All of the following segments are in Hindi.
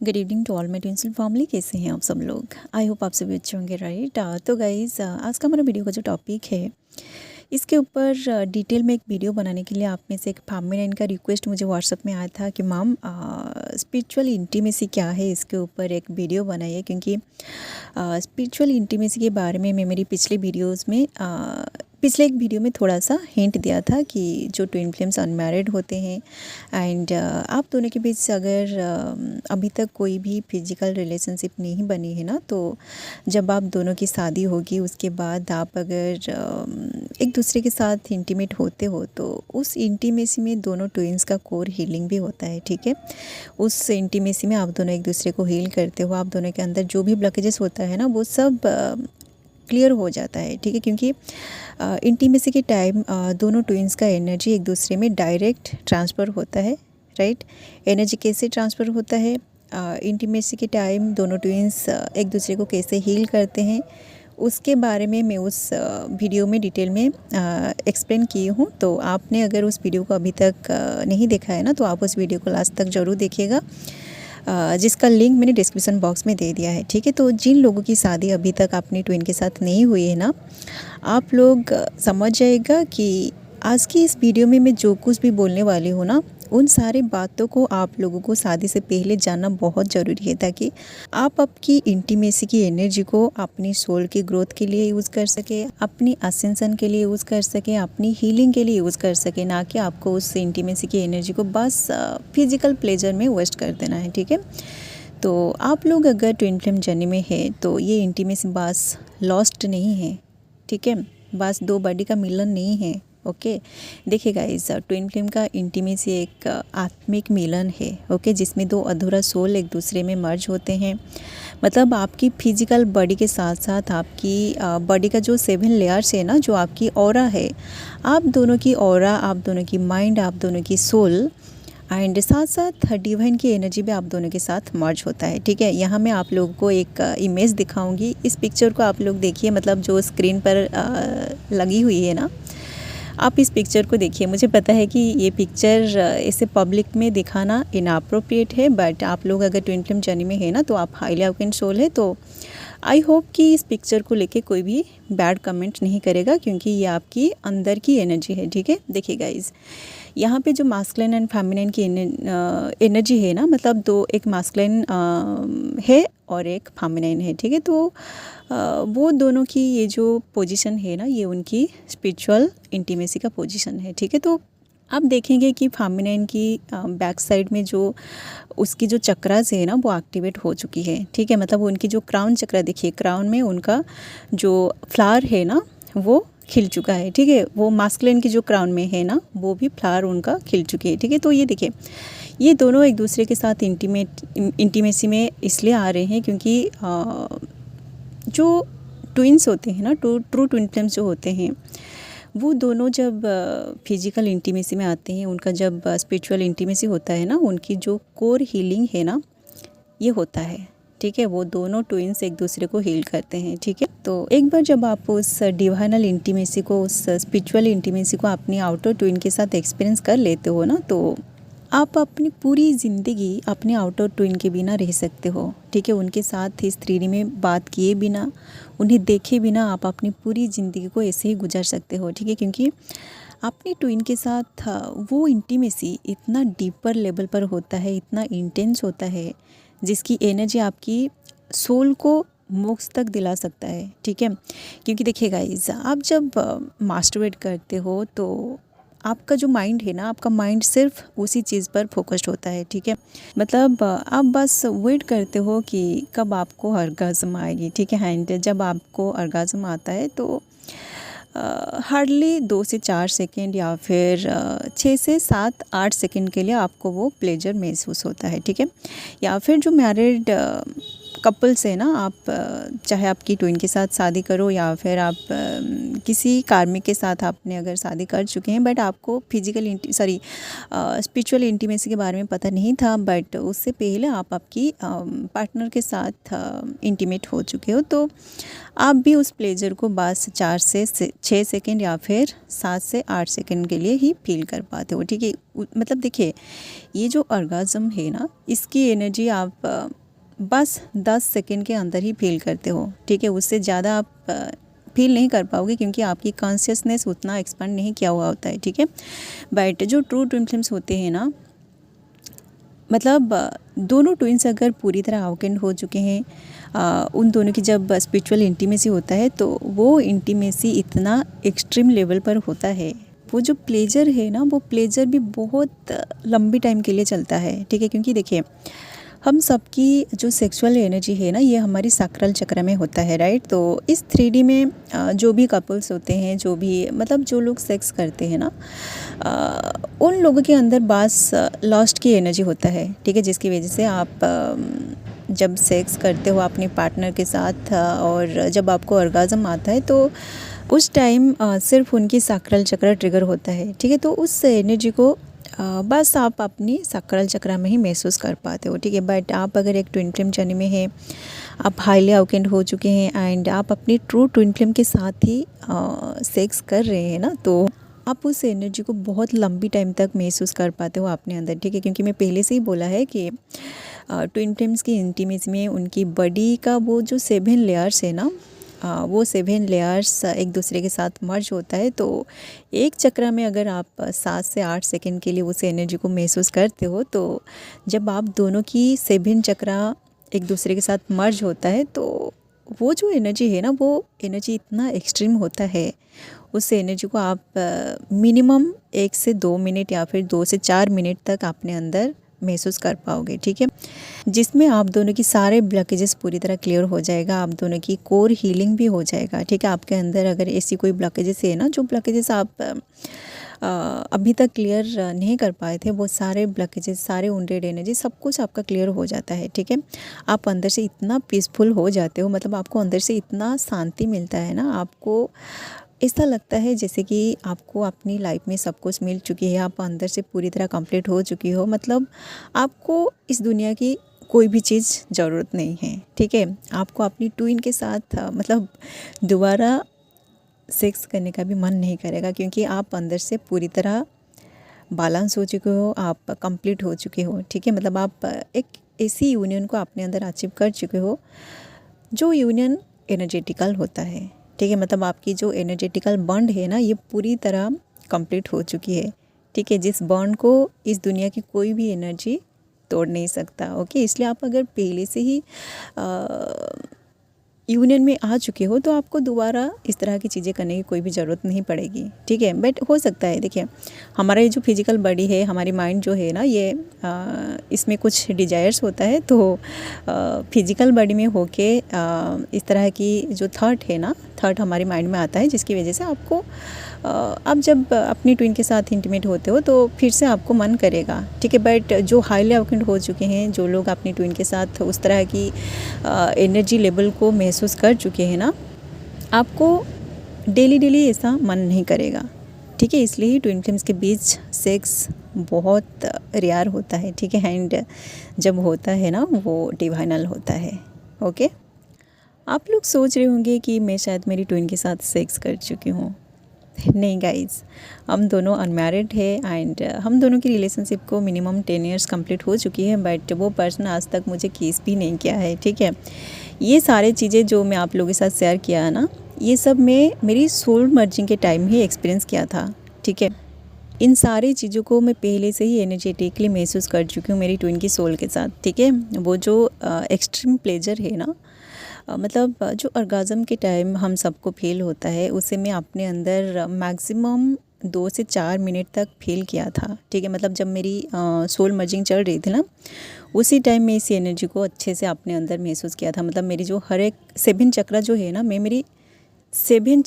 Good evening to all my Twinsal family. कैसे हैं आप सब लोग? आई होप आप सभी अच्छे होंगे, राइट। तो गाइज़, आज का हमारा वीडियो का जो टॉपिक है, इसके ऊपर डिटेल में एक वीडियो बनाने के लिए आप में से एक फैमिली का रिक्वेस्ट मुझे व्हाट्सएप में आया था कि मैम स्पिरिचुअल इंटीमेसी क्या है, इसके ऊपर एक वीडियो बनाइए। क्योंकि स्पिरिचुअल इंटीमेसी के बारे में मैं मेरी पिछले एक वीडियो में थोड़ा सा हिंट दिया था कि जो ट्विन फ्लेम्स अनमैरिड होते हैं एंड आप दोनों के बीच अगर अभी तक कोई भी फिजिकल रिलेशनशिप नहीं बनी है ना, तो जब आप दोनों की शादी होगी उसके बाद आप अगर एक दूसरे के साथ इंटीमेट होते हो तो उस इंटीमेसी में दोनों ट्विन्स का कोर हीलिंग भी होता है। ठीक है, उस इंटीमेसी में आप दोनों एक दूसरे को हील करते हो। आप दोनों के अंदर जो भी ब्लॉकेजेस होता है ना, वो सब क्लियर हो जाता है। ठीक है, क्योंकि इंटीमेसी के टाइम दोनों ट्विन्स का एनर्जी एक दूसरे में डायरेक्ट ट्रांसफ़र होता है, राइट। एनर्जी कैसे ट्रांसफ़र होता है, इंटीमेसी के टाइम दोनों ट्विन्स एक दूसरे को कैसे हील करते हैं, उसके बारे में मैं उस वीडियो में डिटेल में एक्सप्लेन की हूँ। तो आपने अगर उस वीडियो को अभी तक नहीं देखा है ना, तो आप उस वीडियो को लास्ट तक ज़रूर देखिएगा, जिसका लिंक मैंने डिस्क्रिप्शन बॉक्स में दे दिया है। ठीक है, तो जिन लोगों की शादी अभी तक अपने ट्विन के साथ नहीं हुई है ना, आप लोग समझ जाएगा कि आज की इस वीडियो में मैं जो कुछ भी बोलने वाली हूँ ना, उन सारी बातों को आप लोगों को शादी से पहले जानना बहुत ज़रूरी है, ताकि आप आपकी इंटीमेसी की एनर्जी को अपनी सोल की ग्रोथ के लिए यूज़ कर सके, अपनी असेंशन के लिए यूज़ कर सके, अपनी हीलिंग के लिए यूज़ कर सके, ना कि आपको उस इंटीमेसी की एनर्जी को बस फिजिकल प्लेजर में वेस्ट कर देना है। ठीक है, तो आप लोग अगर ट्विन फ्लेम जर्नी में है तो ये इंटीमेसी बस लॉस्ट नहीं है। ठीक है, बस दो बॉडी का मिलन नहीं है। ओके, देखिए गाइस, ट्विन फ्लेम का इंटीमेसी एक आत्मिक मिलन है। ओके, जिसमें दो अधूरा सोल एक दूसरे में मर्ज होते हैं। मतलब आपकी फिजिकल बॉडी के साथ साथ आपकी बॉडी का जो 7 लेयर्स है ना, जो आपकी ऑरा है, आप दोनों की ऑरा, आप दोनों की माइंड, आप दोनों की सोल एंड साथ साथ डिवाइन की एनर्जी भी आप दोनों के साथ मर्ज होता है। ठीक है, यहाँ मैं आप लोगों को एक इमेज दिखाऊंगी। इस पिक्चर को आप लोग देखिए, मतलब जो स्क्रीन पर लगी हुई है ना, आप इस पिक्चर को देखिए। मुझे पता है कि ये पिक्चर इसे पब्लिक में दिखाना इनअप्रोप्रिएट है, बट आप लोग अगर ट्विन फ्लेम जर्नी में है ना, तो आप हाईली अवेकेंड सोल है, तो आई होप कि इस पिक्चर को लेके कोई भी बैड कमेंट नहीं करेगा, क्योंकि ये आपकी अंदर की एनर्जी है। ठीक है, देखिए गाइज, यहाँ पे जो मास्कुलिन एंड फेमिनिन की एनर्जी है ना, मतलब दो, एक मास्कुलिन है और एक फेमिनिन है। ठीक है, तो वो दोनों की ये जो पोजीशन है ना, ये उनकी स्पिरिचुअल इंटीमेसी का पोजीशन है। ठीक है, तो आप देखेंगे कि फेमिनिन की बैक साइड में जो उसकी जो चक्रास है ना, वो एक्टिवेट हो चुकी है। ठीक है, मतलब उनकी जो क्राउन चक्रा, देखिए क्राउन में उनका जो फ्लावर है ना, वो खिल चुका है। ठीक है, वो मास्कुलिन की जो क्राउन में है ना, वो भी फ्लावर उनका खिल चुके हैं। ठीक है, तो ये देखिए, ये दोनों एक दूसरे के साथ इंटीमेसी में इसलिए आ रहे हैं क्योंकि जो ट्विन्स होते हैं ना, ट्रू ट्विन फ्लेम्स जो होते हैं, वो दोनों जब फिजिकल इंटीमेसी में आते हैं, उनका जब स्पिरिचुअल इंटीमेसी होता है ना, उनकी जो कोर हीलिंग है ना, ये होता है। ठीक है, वो दोनों ट्विन्स एक दूसरे को हील करते हैं। ठीक है, तो एक बार जब आप उस डिवाइनल इंटीमेसी को, उस स्पिरिचुअल इंटीमेसी को अपनी आउटर ट्विन के साथ एक्सपीरियंस कर लेते हो ना, तो आप अपनी पूरी ज़िंदगी अपने आउटर ट्विन के बिना रह सकते हो। ठीक है, उनके साथ इस 3D में बात किए बिना, उन्हें देखे बिना आप अपनी पूरी ज़िंदगी को ऐसे ही गुजार सकते हो। ठीक है, क्योंकि अपनी ट्विन के साथ वो इंटीमेसी इतना डीपर लेवल पर होता है, इतना इंटेंस होता है, जिसकी एनर्जी आपकी सोल को मोक्ष तक दिला सकता है। ठीक है, क्योंकि देखिए गाइस, आप जब मास्टरबेट करते हो तो आपका जो माइंड है ना, आपका माइंड सिर्फ उसी चीज़ पर फोकस्ड होता है। ठीक है, मतलब आप बस वेट करते हो कि कब आपको ऑर्गाज्म आएगी। ठीक है, एंड जब आपको ऑर्गाज्म आता है तो हार्डली 2 से 4 सेकेंड या फिर 6 से 7-8 सेकेंड के लिए आपको वो प्लेजर महसूस होता है। ठीक है, या फिर जो मैरिड कपल्स है ना, आप चाहे आपकी ट्विन के साथ शादी करो या फिर आप किसी कार्मिक के साथ आपने अगर शादी कर चुके हैं, बट आपको फिजिकल स्पिरिचुअल इंटीमेसी के बारे में पता नहीं था, बट उससे पहले आप आपकी पार्टनर के साथ इंटीमेट हो चुके हो, तो आप भी उस प्लेजर को बस 4 से 6 सेकेंड या फिर 7 से 8 सेकेंड के लिए ही फील कर पाते हो। ठीक है, मतलब देखिए, ये जो ऑर्गाज़म है ना, इसकी एनर्जी आप बस 10 सेकेंड के अंदर ही फील करते हो। ठीक है, उससे ज़्यादा आप फील नहीं कर पाओगे, क्योंकि आपकी कॉन्शियसनेस उतना एक्सपांड नहीं किया हुआ होता है। ठीक है, बट जो ट्रू ट्विन फ्लेम्स होते हैं ना, मतलब दोनों ट्विन्स अगर पूरी तरह अवेकेंड हो चुके हैं, उन दोनों की जब स्पिरिचुअल इंटीमेसी होता है, तो वो इंटीमेसी इतना एक्सट्रीम लेवल पर होता है, वो जो प्लेजर है ना, वो प्लेजर भी बहुत लंबी टाइम के लिए चलता है। ठीक है, क्योंकि देखिए, हम सबकी जो सेक्सुअल एनर्जी है ना, ये हमारी सैक्रल चक्र में होता है, राइट। तो इस 3D में जो भी कपल्स होते हैं, जो भी मतलब जो लोग सेक्स करते हैं ना, उन लोगों के अंदर बस लॉस्ट की एनर्जी होता है। ठीक है, जिसकी वजह से आप जब सेक्स करते हो अपने पार्टनर के साथ, और जब आपको ऑर्गाज़म आता है, तो उस टाइम सिर्फ उनकी सैक्रल चक्र ट्रिगर होता है। ठीक है, तो उस एनर्जी को बस आप अपनी सैक्रल चक्र में ही महसूस कर पाते हो। ठीक है, बट आप अगर एक ट्विन फ्लेम जर्नी में हैं, आप हाईली अवेकेंड हो चुके हैं एंड आप अपनी ट्रू ट्विन फ्लेम के साथ ही सेक्स कर रहे हैं ना, तो आप उस एनर्जी को बहुत लंबी टाइम तक महसूस कर पाते हो अपने अंदर। ठीक है, क्योंकि मैं पहले से ही बोला है कि ट्विन फ्लेम्स की इंटीमेसी में उनकी बॉडी का वो जो 7 लेयर्स है ना, वो 7 लेयर्स एक दूसरे के साथ मर्ज होता है। तो एक चक्र में अगर आप 7 से 8 सेकेंड के लिए उस एनर्जी को महसूस करते हो, तो जब आप दोनों की 7 चक्र एक दूसरे के साथ मर्ज होता है, तो वो जो एनर्जी है ना, वो एनर्जी इतना एक्सट्रीम होता है, उस एनर्जी को आप मिनिमम 1 से 2 मिनट या फिर 2 से 4 मिनट तक अपने अंदर महसूस कर पाओगे। ठीक है, जिसमें आप दोनों की सारे ब्लॉकेजेस पूरी तरह क्लियर हो जाएगा, आप दोनों की कोर हीलिंग भी हो जाएगा। ठीक है, आपके अंदर अगर ऐसी कोई ब्लॉकेजेस है ना, जो ब्लॉकेजेस आप अभी तक क्लियर नहीं कर पाए थे, वो सारे ब्लॉकेजेस, सारे वुंडेड एनर्जी, सब कुछ आपका क्लियर हो जाता है। ठीक है, आप अंदर से इतना पीसफुल हो जाते हो, मतलब आपको अंदर से इतना शांति मिलता है ना, आपको ऐसा लगता है जैसे कि आपको अपनी लाइफ में सब कुछ मिल चुकी है, आप अंदर से पूरी तरह कंप्लीट हो चुकी हो, मतलब आपको इस दुनिया की कोई भी चीज़ ज़रूरत नहीं है। ठीक है, आपको अपनी ट्विन के साथ मतलब दोबारा सेक्स करने का भी मन नहीं करेगा, क्योंकि आप अंदर से पूरी तरह बैलेंस हो चुके हो, आप कंप्लीट हो चुके हो। ठीक है, मतलब आप एक ऐसी यूनियन को अपने अंदर अचीव कर चुके हो, जो यूनियन एनर्जेटिकल होता है। ठीक है, मतलब आपकी जो एनर्जेटिकल बॉन्ड है ना, ये पूरी तरह कंप्लीट हो चुकी है। ठीक है, जिस बॉन्ड को इस दुनिया की कोई भी एनर्जी तोड़ नहीं सकता। ओके, इसलिए आप अगर पहले से ही यूनियन में आ चुके हो, तो आपको दोबारा इस तरह की चीज़ें करने की कोई भी ज़रूरत नहीं पड़ेगी। ठीक है, बट हो सकता है, देखिए, हमारा ये जो फिजिकल बॉडी है, हमारी माइंड जो है ना, ये इसमें कुछ डिजायर्स होता है, तो फिजिकल बॉडी में होके इस तरह की जो थॉट है ना, थॉट हमारे माइंड में आता है, जिसकी वजह से आपको आप जब अपनी ट्विन के साथ इंटीमेट होते हो, तो फिर से आपको मन करेगा। ठीक है, बट जो हाईली अवेकेंड हो चुके हैं, जो लोग अपनी ट्विन के साथ उस तरह की एनर्जी लेवल को महसूस कर चुके हैं ना, आपको डेली ऐसा मन नहीं करेगा। ठीक है, इसलिए ही ट्विन फ्लेम्स के बीच सेक्स बहुत रेयर होता है। ठीक है, एंड जब होता है ना, वो डिवाइनल होता है। ओके, आप लोग सोच रहे होंगे कि मैं शायद मेरी ट्विन के साथ सेक्स कर चुकी हूँ। नहीं गाइज़, हम दोनों अनमैरिड है एंड हम दोनों की रिलेशनशिप को मिनिमम 10 ईयर्स कंप्लीट हो चुकी है, बट वो पर्सन आज तक मुझे किस भी नहीं किया है। ठीक है, ये सारी चीज़ें जो मैं आप लोगों के साथ शेयर किया है ना, ये सब मैं मेरी सोल मर्जिंग के टाइम ही एक्सपीरियंस किया था। ठीक है, इन सारी चीज़ों को मैं पहले से ही एनर्जेटिकली महसूस कर चुकी हूँ मेरी ट्विन की सोल के साथ। ठीक है, वो जो एक्सट्रीम प्लेजर है ना, मतलब जो ऑर्गाज़म के टाइम हम सबको फील होता है, उसे मैं अपने अंदर मैक्सिमम 2 से 4 मिनट तक फील किया था। ठीक है, मतलब जब मेरी सोल मर्जिंग चल रही थी ना, उसी टाइम मैं इस एनर्जी को अच्छे से अपने अंदर महसूस किया था। मतलब मेरी जो हर एक 7 चक्र जो है ना, मैं मेरी 7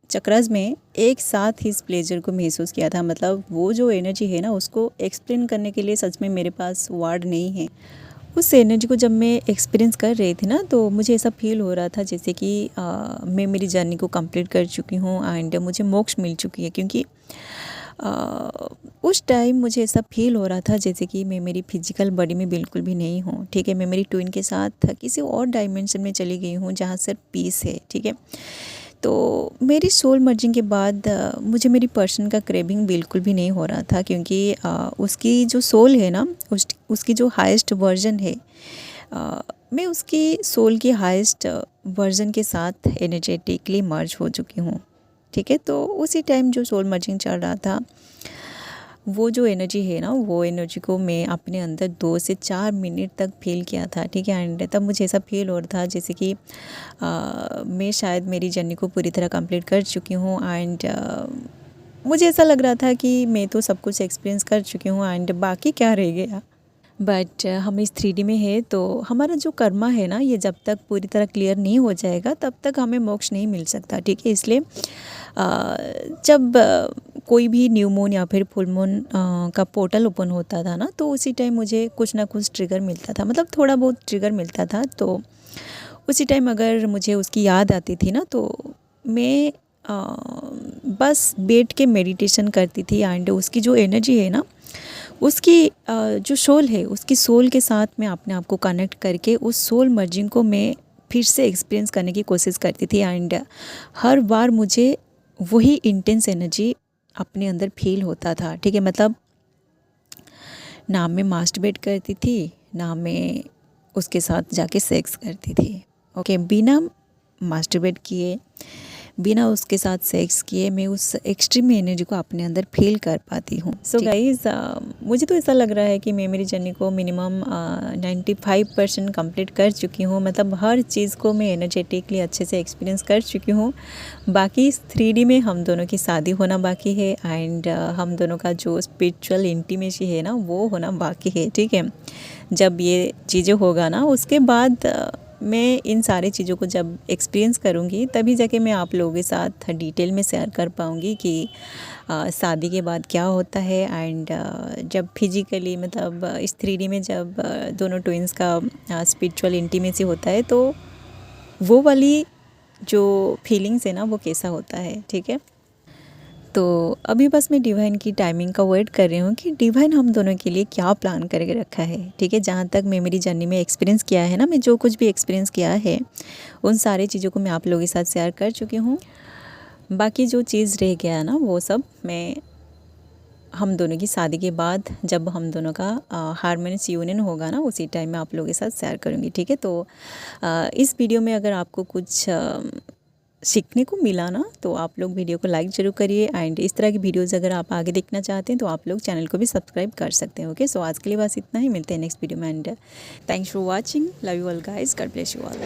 चक्रास में एक साथ ही इस प्लेजर को महसूस किया था। मतलब वो जो एनर्जी है ना, उसको एक्सप्लेन करने के लिए सच में मेरे पास वर्ड नहीं है। उस एनर्जी को जब मैं एक्सपीरियंस कर रही थी ना, तो मुझे ऐसा फ़ील हो रहा था जैसे कि मैं मेरी जर्नी को कंप्लीट कर चुकी हूँ एंड मुझे मोक्ष मिल चुकी है। क्योंकि उस टाइम मुझे ऐसा फ़ील हो रहा था जैसे कि मैं मेरी फिज़िकल बॉडी में बिल्कुल भी नहीं हूँ, ठीक है। मैं मेरी ट्विन के साथ किसी और डायमेंशन में चली गई हूँ जहाँ सिर्फ पीस है, ठीक है। तो मेरी सोल मर्जिंग के बाद मुझे मेरी पर्सन का क्रेविंग बिल्कुल भी नहीं हो रहा था, क्योंकि उसकी जो सोल है ना, उसकी जो हाईएस्ट वर्जन है, मैं उसकी सोल की हाईएस्ट वर्जन के साथ एनर्जेटिकली मर्ज हो चुकी हूँ, ठीक है। तो उसी टाइम जो सोल मर्जिंग चल रहा था, वो जो एनर्जी है ना, वो एनर्जी को मैं अपने अंदर 2 से 4 मिनट तक फील किया था, ठीक है। एंड तब मुझे ऐसा फील हो रहा था जैसे कि मैं शायद मेरी जर्नी को पूरी तरह कंप्लीट कर चुकी हूँ। एंड मुझे ऐसा लग रहा था कि मैं तो सब कुछ एक्सपीरियंस कर चुकी हूँ एंड बाकी क्या रह गया। बट हम इस 3D में है, तो हमारा जो कर्मा है ना, ये जब तक पूरी तरह क्लियर नहीं हो जाएगा तब तक हमें मोक्ष नहीं मिल सकता, ठीक है। इसलिए जब कोई भी न्यू मून या फिर फुल मून का पोर्टल ओपन होता था ना, तो उसी टाइम मुझे कुछ ना कुछ ट्रिगर मिलता था, मतलब थोड़ा बहुत ट्रिगर मिलता था। तो उसी टाइम अगर मुझे उसकी याद आती थी ना, तो मैं बस बैठ के मेडिटेशन करती थी। एंड उसकी जो एनर्जी है ना, उसकी जो सोल है, उसकी सोल के साथ मैं अपने आप को कनेक्ट करके उस सोल मर्जिंग को मैं फिर से एक्सपीरियंस करने की कोशिश करती थी। एंड हर बार मुझे वही इंटेंस एनर्जी अपने अंदर फील होता था, ठीक है। मतलब ना मैं मास्टरबेट करती थी, ना मैं उसके साथ जाके सेक्स करती थी, ओके। बिना मास्टरबेट किए, बिना उसके साथ सेक्स किए, मैं उस एक्सट्रीम एनर्जी को अपने अंदर फील कर पाती हूँ। सो गाइज़, मुझे तो ऐसा लग रहा है कि मैं मेरी जर्नी को मिनिमम 95% कंप्लीट कर चुकी हूँ। मतलब हर चीज़ को मैं एनर्जेटिकली अच्छे से एक्सपीरियंस कर चुकी हूँ। बाकी इस 3D में हम दोनों की शादी होना बाकी है एंड हम दोनों का जो स्पिरिचुअल इंटीमेसी है ना, वो होना बाकी है, ठीक है। जब ये चीज़ें होगा ना, उसके बाद मैं इन सारी चीज़ों को जब एक्सपीरियंस करूँगी, तभी जाके मैं आप लोगों के साथ डिटेल में शेयर कर पाऊँगी कि शादी के बाद क्या होता है। एंड जब फिजिकली, मतलब इस 3D में जब दोनों ट्विंस का स्पिरिचुअल इंटीमेसी होता है, तो वो वाली जो फीलिंग्स है ना, वो कैसा होता है, ठीक है। तो अभी बस मैं डिवाइन की टाइमिंग का वेट कर रही हूँ कि डिवाइन हम दोनों के लिए क्या प्लान करके रखा है, ठीक है। जहाँ तक मैं मेरी जर्नी में एक्सपीरियंस किया है ना, मैं जो कुछ भी एक्सपीरियंस किया है, उन सारी चीज़ों को मैं आप लोगों के साथ शेयर कर चुकी हूँ। बाकी जो चीज़ रह गया ना, वो सब मैं हम दोनों की शादी के बाद, जब हम दोनों का हार्मोनियस यूनियन होगा ना, उसी टाइम में आप लोगों के साथ शेयर करूँगी, ठीक है। तो इस वीडियो में अगर आपको कुछ सीखने को मिला ना, तो आप लोग वीडियो को लाइक ज़रूर करिए। एंड इस तरह की वीडियोज़ अगर आप आगे देखना चाहते हैं, तो आप लोग चैनल को भी सब्सक्राइब कर सकते हैं, ओके। सो आज के लिए बस इतना ही, मिलते हैं नेक्स्ट वीडियो में। And thanks for watching, love you all guys, God bless you all.